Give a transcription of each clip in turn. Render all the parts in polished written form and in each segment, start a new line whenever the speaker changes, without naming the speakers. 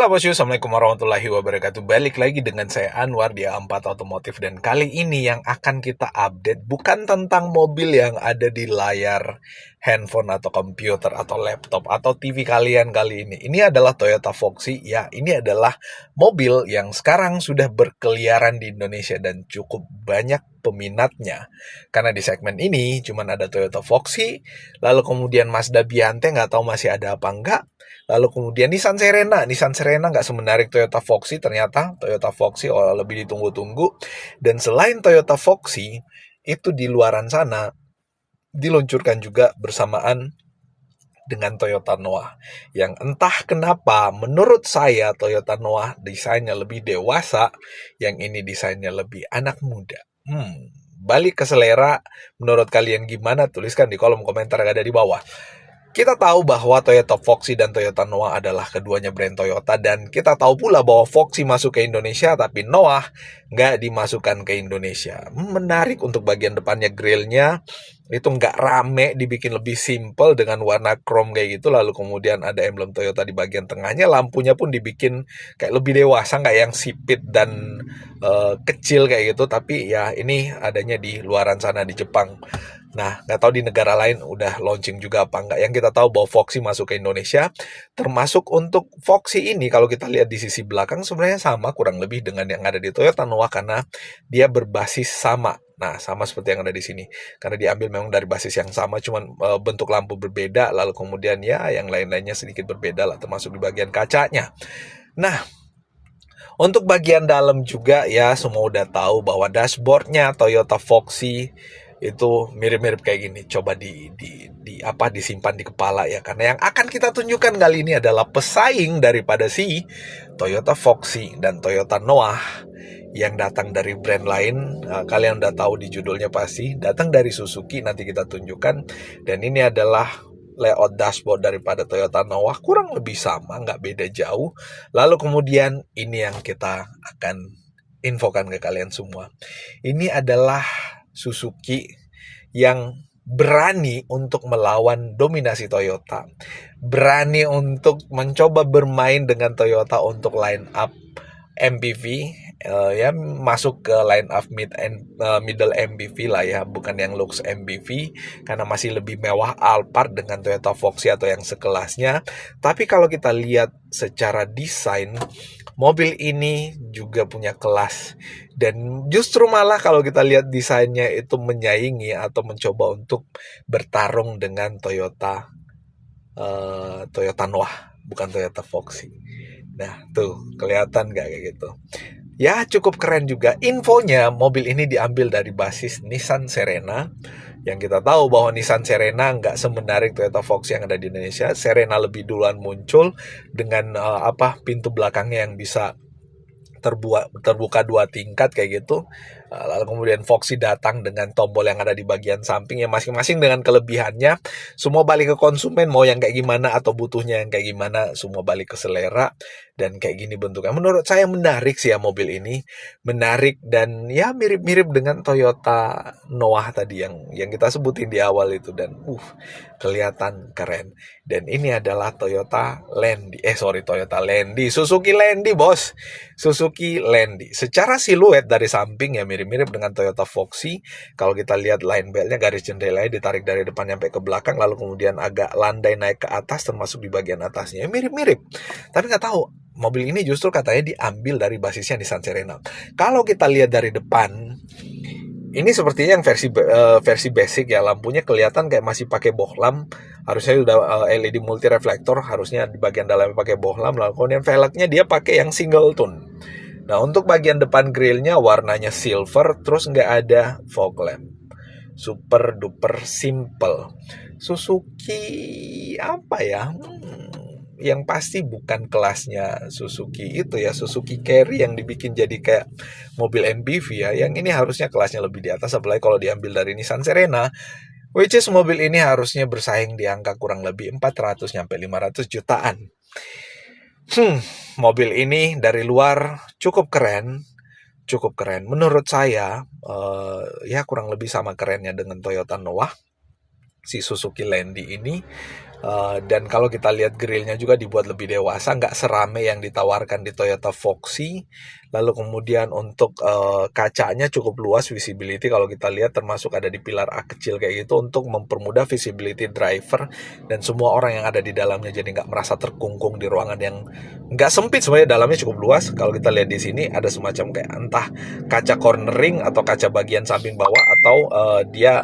Halo bosku, assalamualaikum warahmatollahi wabarakatuh. Balik lagi dengan saya Anwar di A4 Otomotif. Dan kali ini yang akan kita update bukan tentang mobil yang ada di layar handphone atau komputer atau laptop atau TV kalian kali ini. Ini adalah Toyota Foxy. Ya, ini adalah mobil yang sekarang sudah berkeliaran di Indonesia dan cukup banyak peminatnya. Karena di segmen ini cuma ada Toyota Foxy, lalu kemudian Mazda Biante, nggak tahu masih ada apa enggak. Lalu kemudian Nissan Serena nggak semenarik Toyota Foxy, ternyata Toyota Foxy lebih ditunggu-tunggu. Dan selain Toyota Foxy, itu di luaran sana diluncurkan juga bersamaan dengan Toyota Noah. Yang entah kenapa, menurut saya Toyota Noah desainnya lebih dewasa, yang ini desainnya lebih anak muda. Balik ke selera, menurut kalian gimana? Tuliskan di kolom komentar yang ada di bawah. Kita tahu bahwa Toyota Foxy dan Toyota Noah adalah keduanya brand Toyota, dan kita tahu pula bahwa Foxy masuk ke Indonesia tapi Noah nggak dimasukkan ke Indonesia. Menarik untuk bagian depannya, grillnya itu nggak rame, dibikin lebih simple dengan warna chrome kayak gitu. Lalu kemudian ada emblem Toyota di bagian tengahnya, lampunya pun dibikin kayak lebih dewasa, nggak yang sipit dan kecil kayak gitu. Tapi ya ini adanya di luaran sana di Jepang. Nah, nggak tahu di negara lain udah launching juga apa nggak. Yang kita tahu bahwa Foxy masuk ke Indonesia, termasuk untuk Foxy ini kalau kita lihat di sisi belakang sebenarnya sama kurang lebih dengan yang ada di Toyota Noah, karena dia berbasis sama. Nah, sama seperti yang ada di sini. Karena diambil memang dari basis yang sama, cuman bentuk lampu berbeda, lalu kemudian ya yang lain-lainnya sedikit berbeda lah, termasuk di bagian kacanya. Nah, untuk bagian dalam juga ya semua udah tahu bahwa dashboardnya Toyota Foxy itu mirip-mirip kayak gini. Coba disimpan di kepala ya, karena yang akan kita tunjukkan kali ini adalah pesaing daripada si Toyota Foxy dan Toyota Noah yang datang dari brand lain. Kalian udah tahu di judulnya pasti datang dari Suzuki, nanti kita tunjukkan. Dan ini adalah layout dashboard daripada Toyota Noah, kurang lebih sama, nggak beda jauh. Lalu kemudian ini yang kita akan infokan ke kalian semua. Ini adalah Suzuki yang berani untuk melawan dominasi Toyota, berani untuk mencoba bermain dengan Toyota untuk line up MPV, ya masuk ke line up middle MPV lah ya, bukan yang lux MPV karena masih lebih mewah Alphard dengan Toyota Foxy atau yang sekelasnya. Tapi kalau kita lihat secara desain, mobil ini juga punya kelas, dan justru malah kalau kita lihat desainnya itu menyaingi atau mencoba untuk bertarung dengan Toyota Noah, bukan Toyota Foxy. Nah, tuh kelihatan gak kayak gitu? Ya, cukup keren juga. Infonya, mobil ini diambil dari basis Nissan Serena. Yang kita tahu bahwa Nissan Serena nggak semenarik Toyota Foxy yang ada di Indonesia. Serena lebih duluan muncul dengan pintu belakangnya yang bisa terbuka 2 tingkat kayak gitu. Lalu kemudian Foxy datang dengan tombol yang ada di bagian samping yang masing-masing dengan kelebihannya. Semua balik ke konsumen, mau yang kayak gimana atau butuhnya yang kayak gimana, semua balik ke selera. Dan kayak gini bentuknya. Menurut saya menarik sih ya mobil ini. Menarik dan ya mirip-mirip dengan Toyota Noah tadi yang kita sebutin di awal itu. Dan kelihatan keren. Dan ini adalah Toyota Landy, Suzuki Landy bos. Suzuki Landy. Secara siluet dari samping ya mirip-mirip dengan Toyota Foxy. Kalau kita lihat line beltnya, garis jendelanya ditarik dari depan sampai ke belakang, lalu kemudian agak landai naik ke atas termasuk di bagian atasnya. Mirip-mirip. Tapi nggak tahu, mobil ini justru katanya diambil dari basisnya Nissan Serena. Kalau kita lihat dari depan, ini sepertinya yang versi basic ya, lampunya kelihatan kayak masih pakai bohlam. Harusnya udah LED multi reflektor, harusnya di bagian dalamnya pakai bohlam. Lalu kemudian velgnya dia pakai yang single tone. Nah, untuk bagian depan grillnya warnanya silver, terus nggak ada fog lamp. Super duper simple. Suzuki apa ya? Yang pasti bukan kelasnya Suzuki itu ya, Suzuki Carry yang dibikin jadi kayak mobil MPV ya. Yang ini harusnya kelasnya lebih di atas, apalagi kalau diambil dari Nissan Serena, which is mobil ini harusnya bersaing di angka kurang lebih 400 sampai 500 jutaan. Mobil ini dari luar cukup keren. Menurut saya ya kurang lebih sama kerennya dengan Toyota Noah, si Suzuki Landy ini. Dan kalau kita lihat grillnya juga dibuat lebih dewasa, nggak serame yang ditawarkan di Toyota Foxy. Lalu kemudian untuk kacanya cukup luas visibility kalau kita lihat, termasuk ada di pilar A kecil kayak gitu untuk mempermudah visibility driver dan semua orang yang ada di dalamnya, jadi nggak merasa terkungkung di ruangan yang nggak sempit. Sebenarnya dalamnya cukup luas. Kalau kita lihat di sini ada semacam kayak entah kaca cornering atau kaca bagian samping bawah atau dia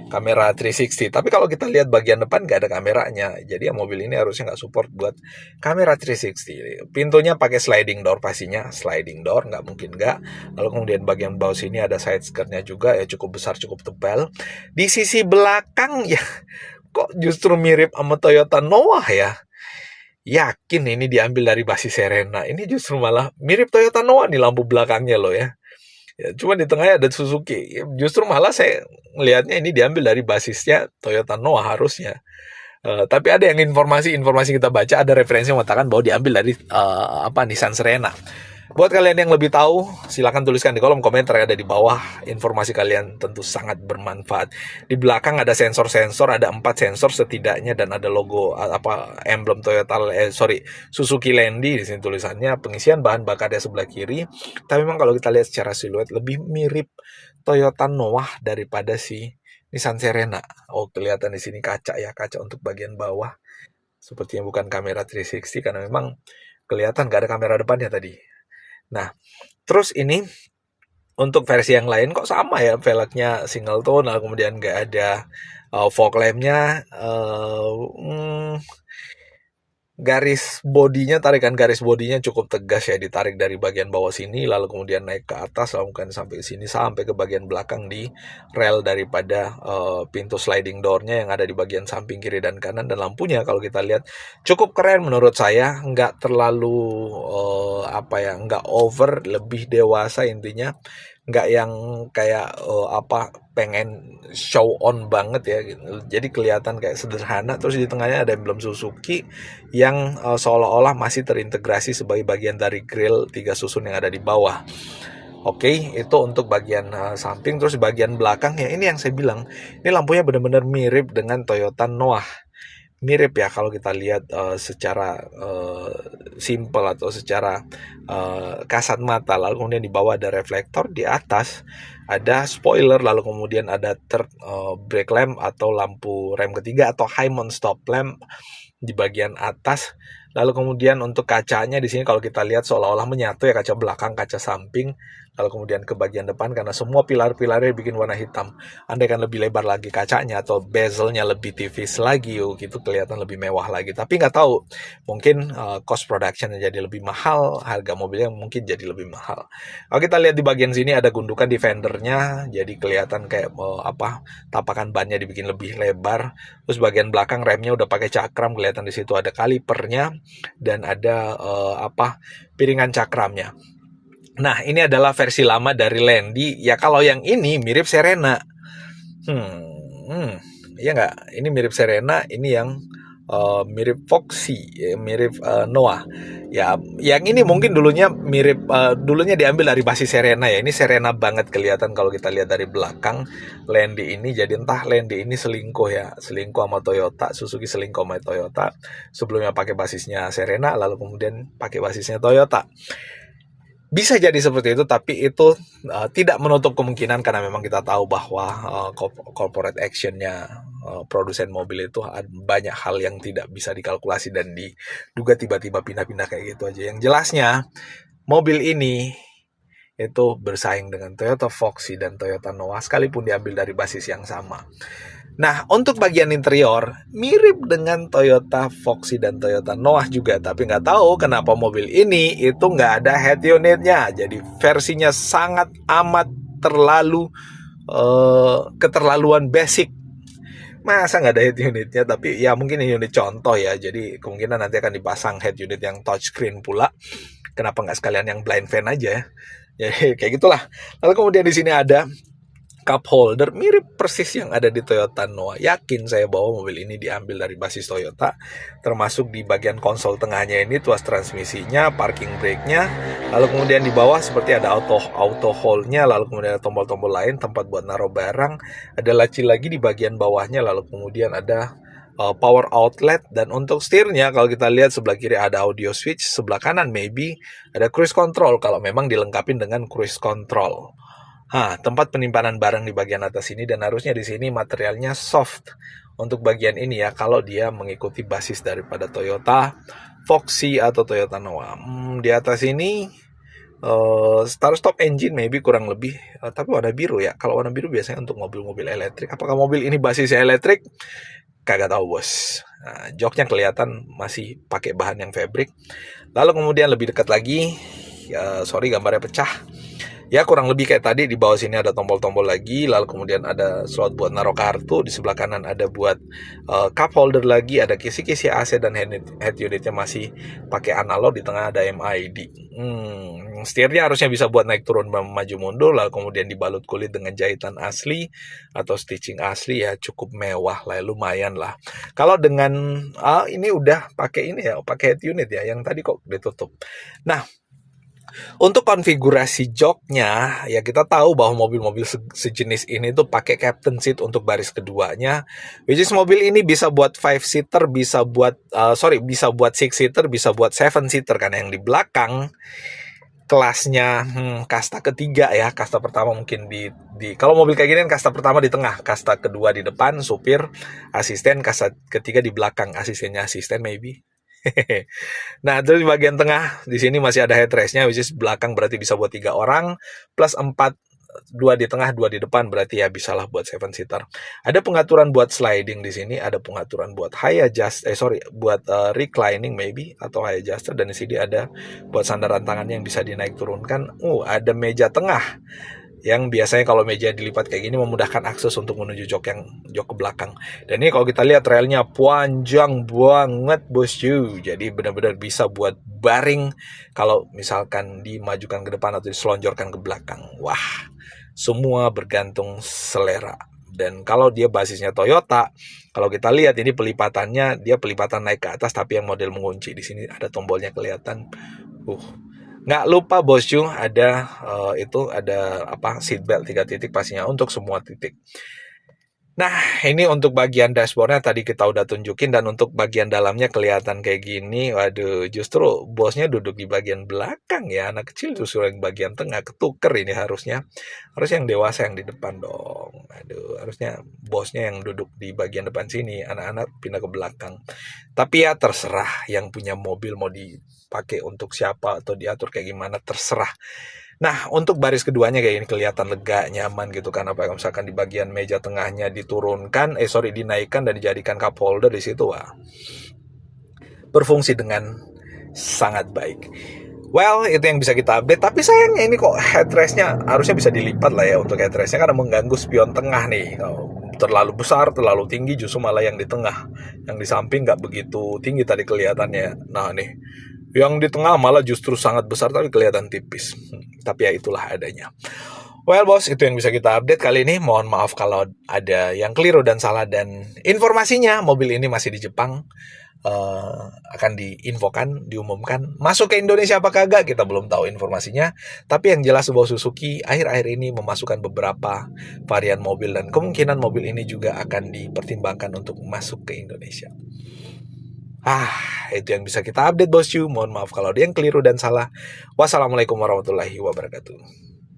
kamera 360. Tapi kalau kita lihat bagian depan nggak ada kameranya, jadi mobil ini harusnya nggak support buat kamera 360. Pintunya pakai sliding door, pastinya sliding door, nggak mungkin nggak. Lalu kemudian bagian bawah sini ada side skirtnya juga, ya cukup besar, cukup tebal. Di sisi belakang ya kok justru mirip sama Toyota Noah ya. Yakin ini diambil dari basis Serena. Ini justru malah mirip Toyota Noah nih lampu belakangnya loh ya. Ya, cuma di tengahnya ada Suzuki. Justru malah saya melihatnya ini diambil dari basisnya Toyota Noah harusnya. Tapi ada yang informasi kita baca, ada referensi yang mengatakan bahwa diambil dari Nissan Serena. Buat kalian yang lebih tahu, silakan tuliskan di kolom komentar yang ada di bawah. Informasi kalian tentu sangat bermanfaat. Di belakang ada sensor-sensor, ada 4 sensor setidaknya, dan ada logo emblem Suzuki Landy di sini tulisannya. Pengisian bahan bakar di sebelah kiri. Tapi memang kalau kita lihat secara siluet lebih mirip Toyota Noah daripada si Nissan Serena. Oh, kelihatan di sini kaca untuk bagian bawah. Sepertinya bukan kamera 360 karena memang kelihatan gak ada kamera depannya tadi. Nah, terus ini untuk versi yang lain kok sama ya, velgnya single tone, lalu kemudian nggak ada fog lampnya, tarikan garis bodinya cukup tegas ya, ditarik dari bagian bawah sini lalu kemudian naik ke atas, lalu kemudian sampai sini, sampai ke bagian belakang di rel daripada pintu sliding door-nya yang ada di bagian samping kiri dan kanan. Dan lampunya kalau kita lihat cukup keren menurut saya, nggak terlalu nggak over, lebih dewasa intinya, nggak yang kayak pengen show on banget ya gitu. Jadi kelihatan kayak sederhana. Terus di tengahnya ada emblem Suzuki yang seolah-olah masih terintegrasi sebagai bagian dari grill 3 susun yang ada di bawah. Oke, itu untuk bagian samping. Terus bagian belakang ya, ini yang saya bilang, ini lampunya benar-benar mirip dengan Toyota Noah. Mirip ya kalau kita lihat secara simple atau secara kasat mata. Lalu kemudian di bawah ada reflektor, di atas ada spoiler, lalu kemudian ada brake lamp atau lampu rem ketiga atau high mount stop lamp di bagian atas. Lalu kemudian untuk kacanya di sini kalau kita lihat seolah-olah menyatu ya, kaca belakang, kaca samping, lalu kemudian ke bagian depan karena semua pilar-pilarnya bikin warna hitam. Andaikan lebih lebar lagi kacanya atau bezelnya lebih tipis lagi, gitu kelihatan lebih mewah lagi. Tapi nggak tahu, mungkin cost production jadi lebih mahal, harga mobilnya mungkin jadi lebih mahal. Kalau kita lihat di bagian sini ada gundukan di fendernya, jadi kelihatan kayak tapakan bannya dibikin lebih lebar. Terus bagian belakang remnya udah pakai cakram, kelihatan di situ ada kalipernya dan ada piringan cakramnya. Nah, ini adalah versi lama dari Landy. Ya kalau yang ini mirip Serena. Iya nggak? Ini mirip Serena, ini yang mirip Foxy, mirip Noah. Ya, yang ini mungkin dulunya diambil dari basis Serena ya. Ini Serena banget kelihatan kalau kita lihat dari belakang Landy ini. Jadi entah Landy ini selingkuh sama Toyota, Suzuki selingkuh sama Toyota. Sebelumnya pakai basisnya Serena, lalu kemudian pakai basisnya Toyota. Bisa jadi seperti itu, tapi itu tidak menutup kemungkinan karena memang kita tahu bahwa corporate actionnya produsen mobil itu banyak hal yang tidak bisa dikalkulasi dan diduga tiba-tiba pindah-pindah kayak gitu aja. Yang jelasnya mobil ini itu bersaing dengan Toyota Foxy dan Toyota Noah sekalipun diambil dari basis yang sama. Nah, untuk bagian interior mirip dengan Toyota Foxy dan Toyota Noah juga, tapi nggak tahu kenapa mobil ini itu nggak ada head unitnya. Jadi versinya sangat amat keterlaluan basic. Masa nggak ada head unitnya? Tapi ya mungkin ini unit contoh ya. Jadi kemungkinan nanti akan dipasang head unit yang touchscreen pula. Kenapa nggak sekalian yang blind fan aja ya? Jadi kayak gitulah. Lalu kemudian di sini ada cup holder mirip persis yang ada di Toyota Noah. Yakin saya bahwa mobil ini diambil dari basis Toyota, termasuk di bagian konsol tengahnya ini tuas transmisinya, parking brake-nya, lalu kemudian di bawah seperti ada auto hold-nya, lalu kemudian ada tombol-tombol lain tempat buat naruh barang, ada laci lagi di bagian bawahnya, lalu kemudian ada power outlet, dan untuk setirnya kalau kita lihat sebelah kiri ada audio switch, sebelah kanan maybe ada cruise control kalau memang dilengkapi dengan cruise control. Tempat penyimpanan barang di bagian atas ini, dan harusnya di sini materialnya soft untuk bagian ini ya, kalau dia mengikuti basis daripada Toyota Foxy atau Toyota Noah. Di atas ini start stop engine maybe kurang lebih, tapi warna biru ya. Kalau warna biru biasanya untuk mobil-mobil elektrik. Apakah mobil ini basisnya elektrik? Kagak tahu bos. Joknya kelihatan masih pakai bahan yang fabric. Lalu kemudian lebih dekat lagi, sorry gambarnya pecah. Ya kurang lebih kayak tadi, di bawah sini ada tombol-tombol lagi, lalu kemudian ada slot buat naruh kartu, di sebelah kanan ada buat cup holder lagi, ada kisi-kisi AC, dan head unitnya masih pakai analog, di tengah ada MID. Setirnya harusnya bisa buat naik turun maju mundur, lalu kemudian dibalut kulit dengan jahitan asli atau stitching asli ya, cukup mewah lah, lumayan lah. Kalau dengan ini udah pakai ini ya, pakai head unit ya, yang tadi kok ditutup. Nah, untuk konfigurasi joknya, ya kita tahu bahwa mobil-mobil sejenis ini tuh pakai captain seat untuk baris keduanya, which is mobil ini bisa buat 5-seater, bisa buat bisa buat 6-seater, bisa buat 7-seater, karena yang di belakang kelasnya kasta ketiga ya. Kasta pertama mungkin di kalau mobil kayak gini kan kasta pertama di tengah, kasta kedua di depan supir, asisten, kasta ketiga di belakang, asistennya asisten maybe. Nah, terus di bagian tengah di sini masih ada headrest-nya, which is belakang berarti bisa buat 3 orang, plus 4, 2 di tengah, 2 di depan, berarti ya bisalah buat 7-seater. Ada pengaturan buat sliding di sini, ada pengaturan buat buat reclining maybe atau high adjuster, dan di sini ada buat sandaran tangan yang bisa dinaik turunkan. Ada meja tengah yang biasanya kalau meja dilipat kayak gini memudahkan akses untuk menuju jok ke belakang. Dan ini kalau kita lihat relnya panjang banget bosku, jadi benar-benar bisa buat baring kalau misalkan dimajukan ke depan atau diselonjorkan ke belakang. Wah, semua bergantung selera. Dan kalau dia basisnya Toyota, kalau kita lihat ini pelipatannya, dia pelipatan naik ke atas, tapi yang model mengunci. Di sini ada tombolnya kelihatan. Nggak lupa bosku, ada seatbelt 3 titik pastinya untuk semua titik. Nah, ini untuk bagian dashboardnya tadi kita udah tunjukin, dan untuk bagian dalamnya kelihatan kayak gini. Waduh, justru bosnya duduk di bagian belakang ya, anak kecil justru yang bagian tengah, ketuker ini harusnya yang dewasa yang di depan dong. Aduh, harusnya bosnya yang duduk di bagian depan sini, anak-anak pindah ke belakang. Tapi ya terserah yang punya mobil mau dipakai untuk siapa atau diatur kayak gimana, terserah. Nah, untuk baris keduanya kayak ini kelihatan lega, nyaman gitu kan. Apa misalkan di bagian meja tengahnya dinaikkan dan dijadikan cup holder di situ, berfungsi dengan sangat baik. Well, itu yang bisa kita update. Tapi sayangnya ini kok headrest-nya harusnya bisa dilipat lah ya untuk headrest-nya, karena mengganggu spion tengah nih. Terlalu besar, terlalu tinggi, justru malah yang di tengah. Yang di samping nggak begitu tinggi tadi kelihatannya. Nah nih, yang di tengah malah justru sangat besar tapi kelihatan tipis. Tapi ya itulah adanya. Well bos, itu yang bisa kita update kali ini. Mohon maaf kalau ada yang keliru dan salah. Dan informasinya, mobil ini masih di Jepang. Akan diumumkan masuk ke Indonesia apa kagak, kita belum tahu informasinya. Tapi yang jelas bahwa Suzuki akhir-akhir ini memasukkan beberapa varian mobil, dan kemungkinan mobil ini juga akan dipertimbangkan untuk masuk ke Indonesia. Itu yang bisa kita update bosku. Mohon maaf kalau ada yang keliru dan salah. Wassalamualaikum warahmatullahi wabarakatuh.